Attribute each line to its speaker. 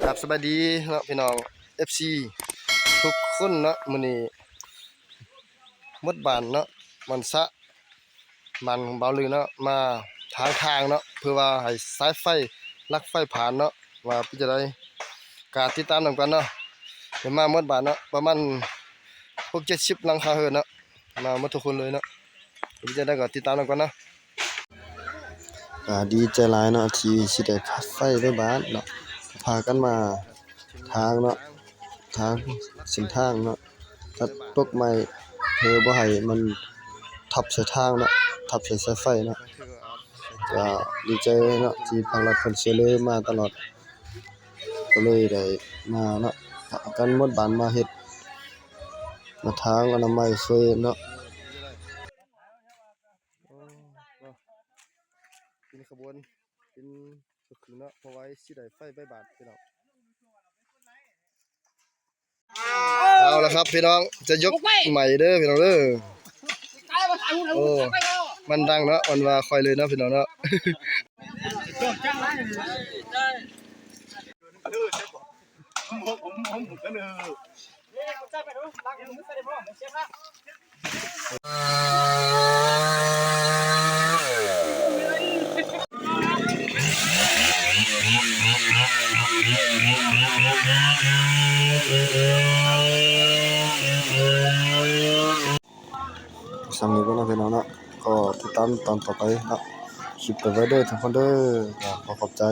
Speaker 1: ครับสวัสดีเนาะพี่น้อง FC ทุกคนเนาะมื้อนี้หมดบ้านเนาะมันสะมันของเบาลือเนาะมาทางเนาะเพื่อว่าให้สายไฟลักไฟผ่านเนาะว่าพี่จะได้การติดตามนำกันเนาะเดี๋ยวมาหมดบ้านเนาะประมาณ6-70หลังคาเรือนเนาะมาหมดทุกคนเลยเนาะพี่จะได้ก็ติดตามนำกันเนาะดีใจหลายเนาะที่สิได้ไฟได้บ้านเนาะพากันมาทางเนาะทางเส้นทางเนาะตัดตกไม้เพื่อบ่ให้มันทับใส่ทางเนาะทับใส่สายไฟเนาะก็ดีใจเนาะที่ภาครัฐเพิ่นช่วยเหลือมาตลอดก็เลยได้มาเนาะพากันหมดบ้านมาเฮ็ดมาทางอนามัยช่วยเนาะเป็นขบวนเป็นสุขเนาะเพราะไว้สิได้ไฟใบบาทพี่น้องเอาละครับพี่น้องจะยกใหม่เด้อพี่น้องเด้อโอ้มันดังเนาะมันว่าคอยเลยเนาะพี่น้องเนาะสำหรับพี่น้องเนาะก็ติดตามตอนต่อไปเนาะคลิปไปไว้เด้อทุกคนเด้อขอขอบใจ